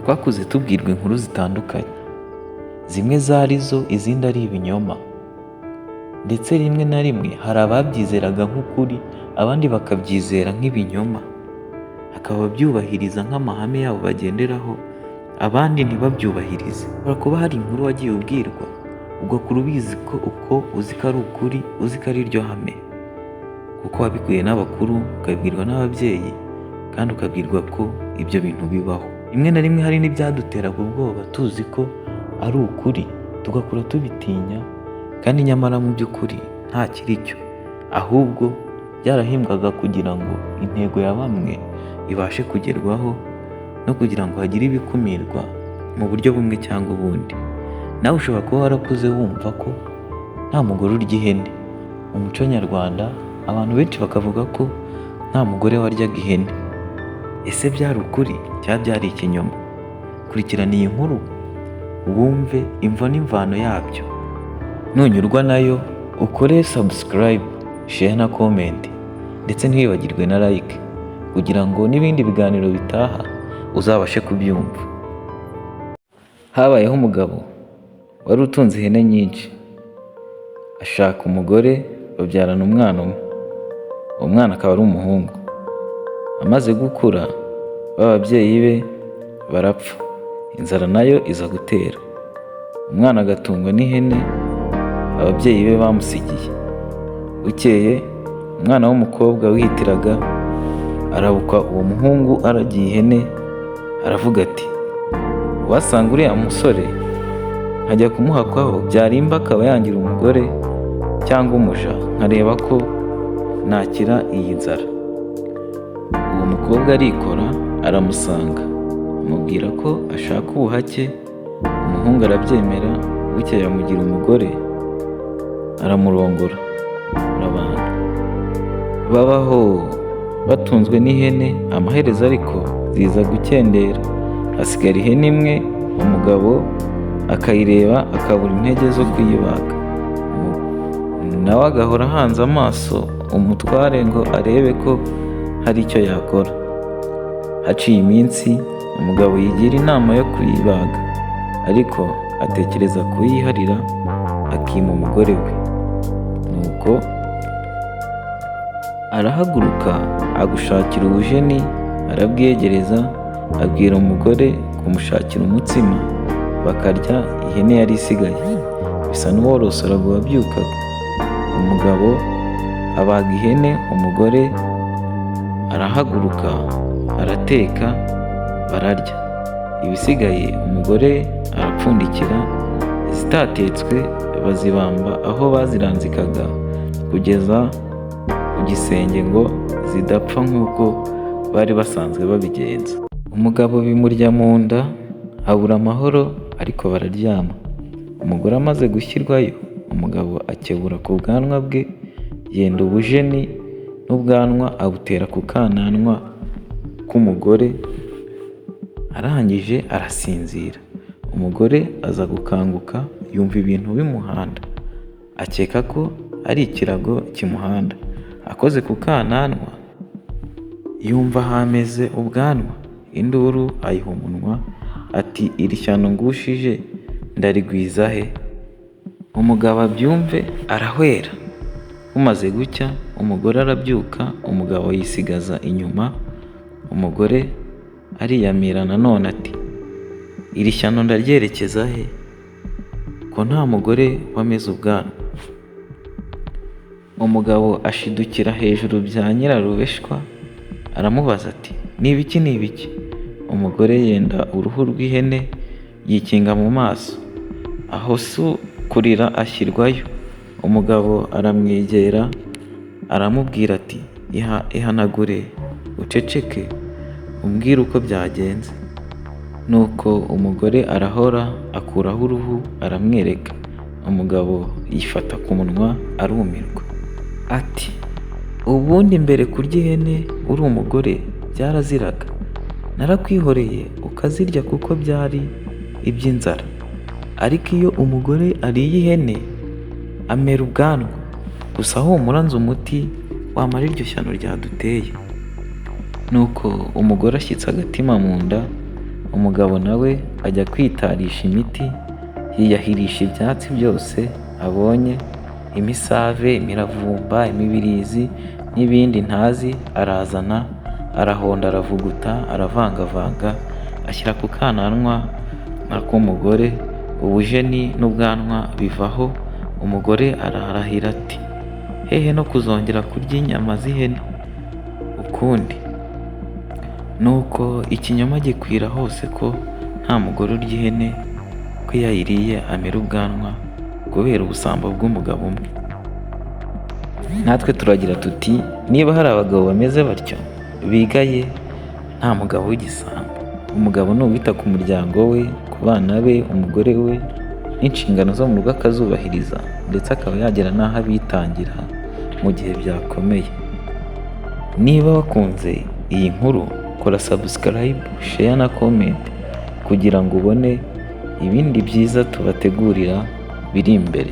Twakuze tubwirwa inkuru zitandukanye, zimwe zari zo izindi ari ibinyoma, ndetse rimwe na rimwe hari ababyizeraga nk'ukuri abandi bakabyizera nk'ibinyoma, hakaba ababyubahiriza nk'amahame yabo bagenderaho, abandi ntibabyubahirize. Hashobora kuba hari inkuru wagiye ubwirwa ugakura ubizi ko uzi ko ari ukuri, uzi ko ari iryo hame, kuko wabikuye n'abakuru, ukabibwirwa n'ababyeyi, kandi ukabwirwa ko ibyo bintu bibaho. Rimwe na rimwe hari n'ibyaduteraga ubwoba tuzi ko ari ukuri, tugakura tubitinya, kandi nyamara mu by'ukuri nta kiri cyo, ahubwo byarahimbwaga kugira ngo intego ya bamwe ibashe kugerwaho, no kugira ngo hagire ibikumirwa mu buryo bumwe cyangwa ubundi. Nawe ushobora kuba warakuze wumva ko nta mugore urya ihene. Mu muco nyarwanda abantu benshi bakavuga ko nta mugore waryaga ihene. Ese byari ukuri cyangwa byari ikinyoma? Kurikirana iyi nkuru wumve imvo n'imvano yabyo. Nunyurwa nayo ukore subscribe, share na comment, ndetse ntiwibagirwe na like, kugira ngo n'ibindi biganiro bitaha uzabashe kubyumva. Habayeho umugabo wari utunze ihene nyinshi, ashaka umugore babyarana umwana umwe. Uwo mwana akaba ari umuhungu. Amaze gukura ababyeyi be barapfa, inzara nayo iza gutera. Umwana agatungwa n'ihene ababyeyi be bamusigiye. Bukeye umwana w'umukobwa wihitiraga arabuka uwo muhungu aragiye ihene, aravuga ati wasanga uriya musore nkajya kumuhakwaho, byarimba akaba yangira umugore cyangwa umuja, nkareba ko nakira iyi nzara. Uwo mukobwa arikora aramusanga, amubwira ko ashaka ubuhake. Umuhungu arabyemera. Bukeye amugira umugore, aramurongora, barabana. Babaho batunzwe n'ihene. Amaherezo ariko ziza gukendera, hasigara ihene imwe. Umugabo akayireba akabura intege zo kuyibaga, nawe agahora ahanze amaso umutware ngo arebe ko hari icyo yakora. Haciye iminsi umugabo yigira inama yo kuyibaga, ariko atekereza kuyiharira akima umugore we. Nuko arahaguruka agushakira ubujeni, arabwiyegereza, abwira umugore kumushakira umutsima bakarya ihene yari isigaye. Bisa n'uworosoraga uwabyukaga. Umugabo abaga ihene, umugore arahaguruka arateka, bararya. Ibisigaye umugore arapfundikira, izitatetswe bazibamba aho baziranzikaga kugeza ku gisenge ngo zidapfa nk'uko bari basanzwe babigenza. Umugabo bimurya mu nda, abura amahoro, ariko bararyama. Umugore amaze gushyirwayo, umugabo akebura ku bwanwa bwe, yenda ubujeni n'ubwanwa abutera ku kananwa k'umugore, arangije arasinzira. Umugore aza gukanguka, yumva ibintu bimuhanda, akeka ko ari ikirago kimuhanda. Akoze ku kananwa yumva hameze ubwanwa, induru ayiha umunwa, ati iri shyano ngushije ndarigwiza he? Umugabo abyumve arahwera. Umaze gucya umugore arabyuka, umugabo yisigaza inyuma. Umugore ariyamira nanone ati iri shyano ndaryerekeza he, ko nta mugore wameze ubwanwa? Umugabo ashidukira hejuru bya nyirarubeshwa, aramubaza ati ni ibiki ni ibiki? Umugore yenda uruhu rw'ihene yikinga mu maso, aho si kurira ashyirwayo. Umugabo aramwegera aramubwira ati ihanagure uceceke, umbwire uko byagenze. Nuko umugore arahora, akuraho uruhu aramwereka. Umugabo yifata ku munwa arumirwa, ati ubundi mbere kurya ihene uri umugore byaraziraga, narakwihoreye ukazirya kuko byari iby'inzara, ariko iyo umugore ariye ihene amera ubwanwa. Gusa humura nzi umuti wamara iryo shyano ryaduteye. Nuko umugore ashyitse agatima mu nda, umugabo nawe ajya kwitarisha imiti, yiyahirisha ibyatsi byose abonye, imisave, imiravumba, imibirizi n'ibindi ntazi, arazana, arahonda, aravuguta, aravangavanga, ashyira ku kananwa k'umugore, ubujeni n'ubwanwa bivaho. Umugore ararahira ati hehe no kuzongera kurya inyama z'ihene ukundi. Nuko ikinyoma gikwira hose ko nta mugore urya ihene, ko iyo ayiriye amera ubwanwa kubera ubusambo bw'umugabo umwe. Natwe turagira tuti niba hari abagabo bameze batyo bigaye, nta mugabo w'igisambo. Umugabo ni uwita ku muryango we, ku bana be, umugore we n'inshingano zo mu rugo akazubahiriza, ndetse akaba yagera n'aho abitangira mu gihe byakomeye. Niba wakunze iyi nkuru, kora subscribe, share na comment kugira ngo ubone ibindi byiza tubategurira biri imbere.